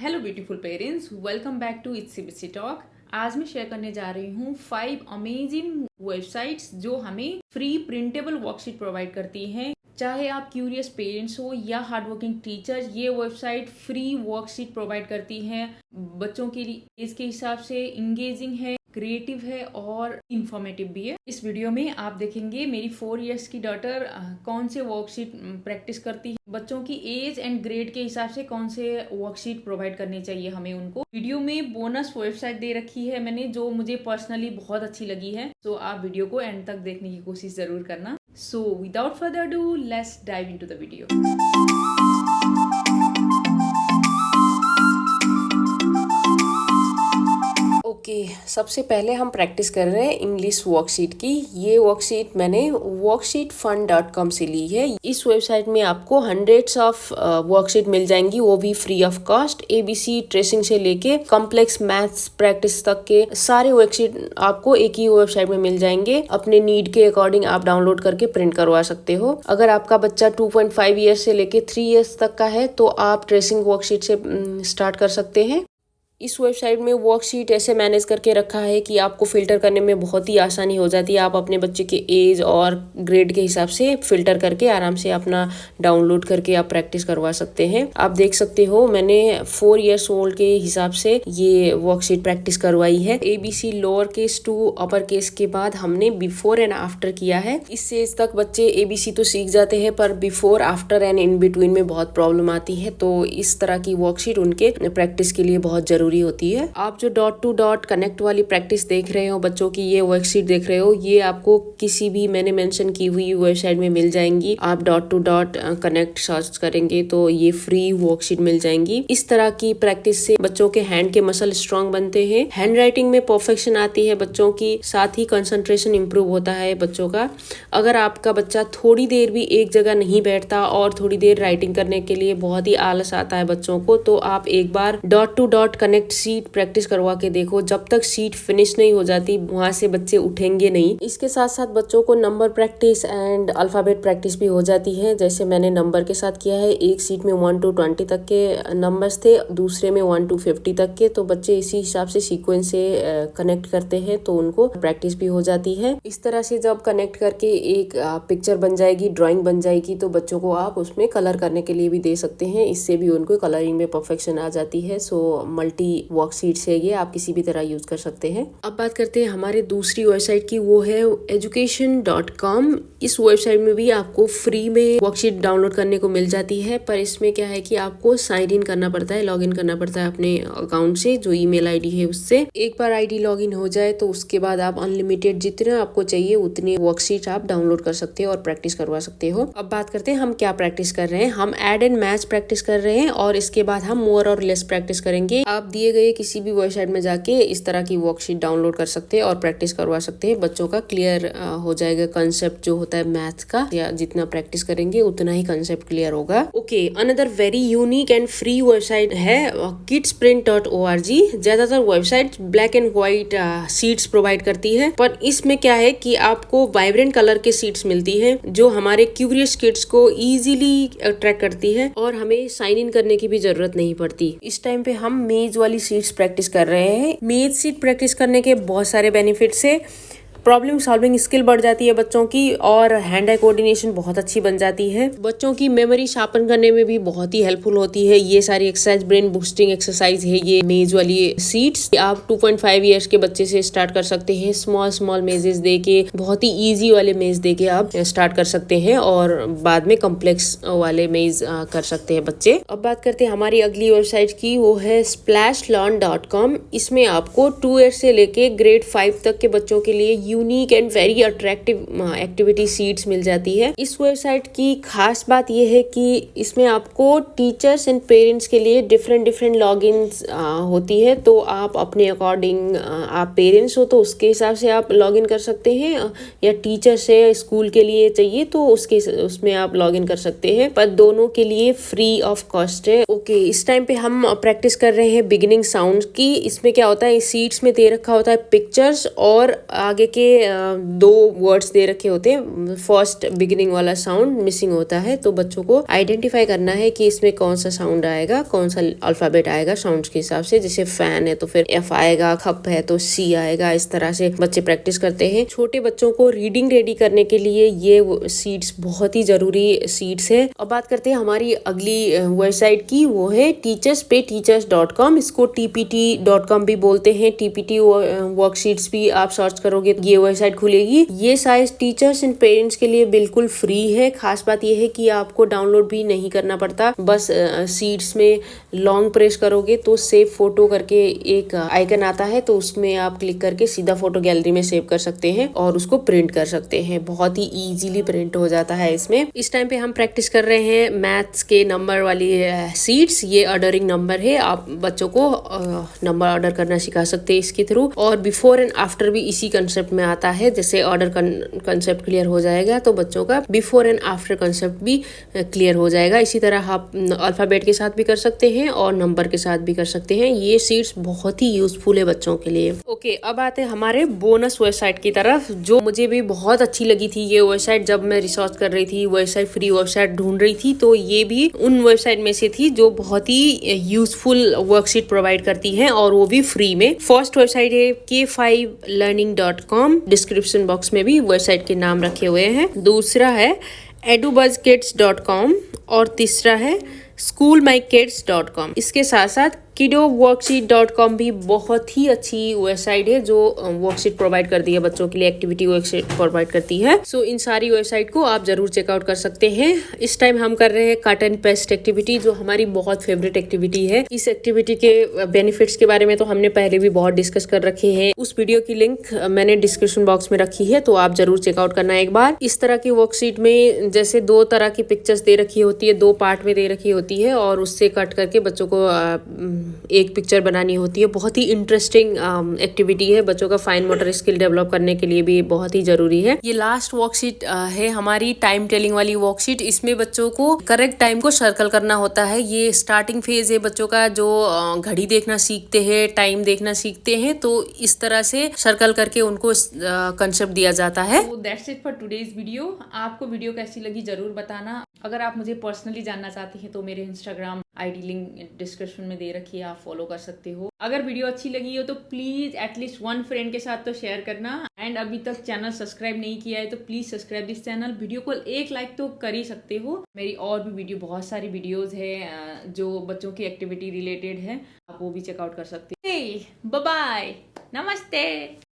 Hello beautiful parents, welcome back to it's CBSE talk. आज मैं share करने जा रही हूँ 5 अमेजिंग वेबसाइट्स जो हमें फ्री प्रिंटेबल वर्कशीट प्रोवाइड करती हैं। चाहे आप क्यूरियस पेरेंट्स हो या हार्डवर्किंग टीचर, ये वेबसाइट फ्री वर्कशीट प्रोवाइड करती हैं। बच्चों के लिए इसके हिसाब से इंगेजिंग है, क्रिएटिव है और इंफॉर्मेटिव भी है। इस वीडियो में आप देखेंगे मेरी 4 इयर्स की डॉटर कौन से वर्कशीट प्रैक्टिस करती है, बच्चों की एज एंड ग्रेड के हिसाब से कौन से वर्कशीट प्रोवाइड करनी चाहिए हमें उनको। वीडियो में बोनस वेबसाइट दे रखी है मैंने, जो मुझे पर्सनली बहुत अच्छी लगी है। तो आप वीडियो को एंड तक देखने की कोशिश जरूर करना। So without further do, let's dive into the video. सबसे पहले हम प्रैक्टिस कर रहे हैं इंग्लिश वर्कशीट की। ये वर्कशीट मैंने worksheetfun.com से ली है। इस वेबसाइट में आपको हंड्रेड्स ऑफ वर्कशीट मिल जाएंगी, वो भी free of cost. ABC tracing से लेके कॉम्प्लेक्स मैथ्स प्रैक्टिस तक के सारे वर्कशीट आपको एक ही वेबसाइट में मिल जाएंगे। अपने नीड के अकॉर्डिंग आप डाउनलोड करके प्रिंट करवा सकते हो। अगर आपका बच्चा 2.5 ईयर्स से लेके 3 ईयर्स तक का है तो आप ट्रेसिंग वर्कशीट से स्टार्ट कर सकते हैं। इस वेबसाइट में वर्कशीट ऐसे मैनेज करके रखा है कि आपको फिल्टर करने में बहुत ही आसानी हो जाती है। आप अपने बच्चे के एज और ग्रेड के हिसाब से फिल्टर करके आराम से अपना डाउनलोड करके आप प्रैक्टिस करवा सकते हैं। आप देख सकते हो मैंने 4 इयर्स ओल्ड के हिसाब से ये वर्कशीट प्रैक्टिस करवाई है। ABC lower case to upper case के बाद हमने बिफोर एंड आफ्टर किया है। इस एज तक बच्चे ABC तो सीख जाते हैं, पर before, after and in between में बहुत प्रॉब्लम आती है। तो इस तरह की वर्कशीट उनके प्रैक्टिस के लिए बहुत जरूरी होती है। आप जो डॉट टू डॉट कनेक्ट वाली प्रैक्टिस देख रहे हो बच्चों की, ये वर्कशीट देख रहे हो, ये आपको किसी भी मैंने मेंशन की हुई वेबसाइट में मिल जाएंगी। आप dot to dot connect search करेंगे तो ये फ्री वर्कशीट मिल जाएंगी। इस तरह की प्रैक्टिस से बच्चों के हैंड के मसल स्ट्रांग बनते हैं, हैंड राइटिंग में परफेक्शन आती है बच्चों की, साथ ही कंसंट्रेशन इंप्रूव होता है बच्चों का। अगर आपका बच्चा थोड़ी देर भी एक जगह नहीं बैठता और थोड़ी देर राइटिंग करने के लिए बहुत ही आलस आता है बच्चों को, तो आप एक बार dot to dot connect seat practice करवा के देखो। जब तक सीट फिनिश नहीं हो जाती वहां से बच्चे उठेंगे नहीं। इसके साथ साथ बच्चों को number practice and alphabet practice भी हो जाती है। जैसे मैंने नंबर के साथ किया है, एक सीट में 1 to 20 तक के नंबर्स थे, दूसरे में 1 to 50 तक के। तो बच्चे इसी हिसाब से सीक्वेंस से कनेक्ट करते हैं तो उनको प्रैक्टिस भी हो जाती है। इस तरह से जब कनेक्ट करके एक पिक्चर बन जाएगी, ड्राइंग बन जाएगी, तो बच्चों को आप उसमें कलर करने के लिए भी दे सकते हैं। इससे भी उनको कलरिंग में परफेक्शन आ जाती है। सो मल्टी वर्कशीट से ये आप किसी भी तरह यूज कर सकते हैं। अब बात करते हैं हमारे दूसरी वेबसाइट की, वो है education.com। इस वेबसाइट में भी आपको फ्री में वर्कशीट डाउनलोड करने को मिल जाती है, पर इसमें क्या है कि आपको साइन इन करना पड़ता है, लॉग इन करना पड़ता है अपने अकाउंट से, जो ईमेल आईडी है उससे। एक बार आईडी लॉग इन हो जाए तो उसके बाद आप अनलिमिटेड जितने आपको चाहिए उतने वर्कशीट आप डाउनलोड कर सकते हो और प्रैक्टिस करवा सकते हो। अब बात करते हैं हम क्या प्रैक्टिस कर रहे हैं। हम एड एंड मैच प्रैक्टिस कर रहे हैं और इसके बाद हम मोर और लेस प्रैक्टिस करेंगे। आप दिए गए किसी भी वेबसाइट में जाके इस तरह की वर्कशीट डाउनलोड कर सकते हैं और प्रैक्टिस करवा सकते हैं। बच्चों का क्लियर हो जाएगा कंसेप्ट जो होता है मैथ का, या जितना प्रैक्टिस करेंगे उतना ही कंसेप्ट क्लियर होगा। Okay, another very unique and free website है kidsprint.org। ज्यादातर website black and white seats provide करती है, पर इसमें क्या है कि आपको वाइब्रेंट कलर के सीट्स मिलती है जो हमारे क्यूरियस किड्स को इजीली अट्रैक्ट करती है और हमें साइन इन करने की भी जरूरत नहीं पड़ती। इस टाइम पे हम मेज वाली सीट्स प्रैक्टिस कर रहे हैं। मेज सीट प्रैक्टिस करने के बहुत सारे बेनिफिट्स है। प्रॉब्लम सॉल्विंग स्किल बढ़ जाती है बच्चों की और हैंड आई कोऑर्डिनेशन बहुत अच्छी बन जाती है। बच्चों की मेमोरी शार्पन करने में भी बहुत ही हेल्पफुल होती है। ये सारी एक्सरसाइज ब्रेन बूस्टिंग एक्सरसाइज है ये मेज वाली सीट्स। आप 2.5 इयर्स के बच्चे से स्टार्ट कर सकते हैं। स्मॉल मेजेस दे के, बहुत ही ईजी वाले मेज दे के आप स्टार्ट कर सकते हैं और बाद में कॉम्प्लेक्स वाले मेज कर सकते हैं बच्चे। अब बात करते हैं हमारी अगली वेबसाइट की, वो है splashlearn.com। इसमें आपको 2 इयर्स से लेके ग्रेड 5 तक के बच्चों के लिए unique and very attractive activity sheets मिल जाती है। इस वेबसाइट की खास बात यह है कि इसमें आपको टीचर्स एंड पेरेंट्स के लिए डिफरेंट लॉगिन्स होती है। तो आप अपने अकॉर्डिंग, आप पेरेंट्स हो तो उसके हिसाब से आप लॉगिन कर सकते हैं, या टीचर से स्कूल के लिए चाहिए तो उसमें आप लॉगिन कर सकते हैं, पर दोनों के लिए फ्री ऑफ कॉस्ट है। ओके, इस टाइम पे हम प्रैक्टिस कर रहे हैं बिगिनिंग साउंड की। इसमें क्या होता है, सीट्स में दे रखा होता है पिक्चर्स और आगे के के 2 वर्ड्स दे रखे होते हैं, फर्स्ट बिगिनिंग वाला साउंड मिसिंग होता है, तो बच्चों को आइडेंटिफाई करना है कि इसमें कौन सा साउंड आएगा, कौन सा अल्फाबेट आएगा साउंड्स के हिसाब से। जैसे फैन है तो फिर F आएगा, कप है तो C आएगा। इस तरह से बच्चे प्रैक्टिस करते हैं। छोटे बच्चों को रीडिंग रेडी करने के लिए ये सीड्स बहुत ही जरूरी सीड्स है। अब बात करते हैं हमारी अगली वेबसाइट की, वो है teacherspayteachers.com। इसको TPT.com भी बोलते हैं। TPT वर्कशीट्स भी आप सर्च करोगे ये वेबसाइट खुलेगी। ये साइज टीचर्स एंड पेरेंट्स के लिए बिल्कुल फ्री है। खास बात ये है कि आपको डाउनलोड भी नहीं करना पड़ता, बस सीड्स में लॉन्ग प्रेस करोगे तो सेव फोटो करके एक आइकन आता है, तो उसमें आप क्लिक करके सीधा फोटो गैलरी में सेव कर सकते हैं और उसको प्रिंट कर सकते हैं। बहुत ही इजीली प्रिंट हो जाता है इसमें। इस टाइम पे हम प्रैक्टिस कर रहे हैं मैथ्स के नंबर वाली सीड्स। ये ऑर्डरिंग नंबर है, आप बच्चों को नंबर ऑर्डर करना सिखा सकते हैं इसके थ्रू। और बिफोर एंड आफ्टर भी इसी कंसेप्ट में आता है। जैसे ऑर्डर कंसेप्ट क्लियर हो जाएगा तो बच्चों का बिफोर एंड आफ्टर कंसेप्ट भी क्लियर हो जाएगा। इसी तरह आप अल्फाबेट के साथ भी कर सकते हैं और नंबर के साथ भी कर सकते हैं। ये सीड्स बहुत ही यूजफुल है बच्चों के लिए। ओके, अब आते हैं हमारे बोनस वेबसाइट की तरफ, जो मुझे भी बहुत अच्छी लगी थी। ये वेबसाइट जब मैं रिसर्च कर रही थी, वेबसाइट फ्री वेबसाइट ढूंढ रही थी, तो ये भी उन वेबसाइट में से थी जो बहुत ही यूजफुल वर्कशीट प्रोवाइड करती है और वो भी फ्री में। फर्स्ट वेबसाइट है k5learning.com। डिस्क्रिप्शन बॉक्स में भी वेबसाइट के नाम रखे हुए हैं। दूसरा है edubuzzkids.com और तीसरा है schoolmykids.com। इसके साथ साथ kiddoworksheet.com भी बहुत ही अच्छी वेबसाइट है जो वर्कशीट प्रोवाइड करती है बच्चों के लिए, एक्टिविटी वर्कशीट प्रोवाइड करती है। सो इन सारी वेबसाइट को आप जरूर चेकआउट कर सकते हैं। इस टाइम हम कर रहे हैं कट एंड पेस्ट एक्टिविटी, जो हमारी बहुत फेवरेट एक्टिविटी है। इस एक्टिविटी के बेनिफिट्स के बारे में तो हमने पहले भी बहुत डिस्कस कर रखे हैं। उस वीडियो की लिंक मैंने डिस्क्रिप्शन बॉक्स में रखी है, तो आप जरूर चेकआउट करना एक बार। इस तरह की वर्कशीट में जैसे 2 तरह की पिक्चर्स दे रखी होती है, 2 पार्ट में दे रखी होती है और उससे कट करके बच्चों को एक पिक्चर बनानी होती है। बहुत ही इंटरेस्टिंग एक्टिविटी है, बच्चों का फाइन मोटर स्किल डेवलप करने के लिए भी बहुत ही जरूरी है। ये लास्ट वर्कशीट है हमारी टाइम टेलिंग वाली वर्कशीट। इसमें बच्चों को करेक्ट टाइम को सर्कल करना होता है। ये स्टार्टिंग फेज है बच्चों का, जो घड़ी देखना सीखते हैं, टाइम देखना सीखते हैं, तो इस तरह से सर्कल करके उनको कंसेप्ट दिया जाता है। That's it for today's video. आपको वीडियो कैसी लगी जरूर बताना। अगर आप मुझे पर्सनली जानना चाहते हैं तो मेरे इंस्टाग्राम आईडी लिंक डिस्क्रिप्शन में दे रखी है, आप फॉलो कर सकते हो। अगर वीडियो अच्छी लगी हो तो प्लीज एटलीस्ट 1 फ्रेंड के साथ तो शेयर करना। एंड अभी तक चैनल सब्सक्राइब नहीं किया है तो please subscribe this channel. Video को 1 लाइक तो कर ही सकते हो। मेरी और भी वीडियो, बहुत सारी वीडियोज है जो बच्चों की एक्टिविटी रिलेटेड है, आप वो भी चेकआउट कर सकते हो। बाय बाय, नमस्ते।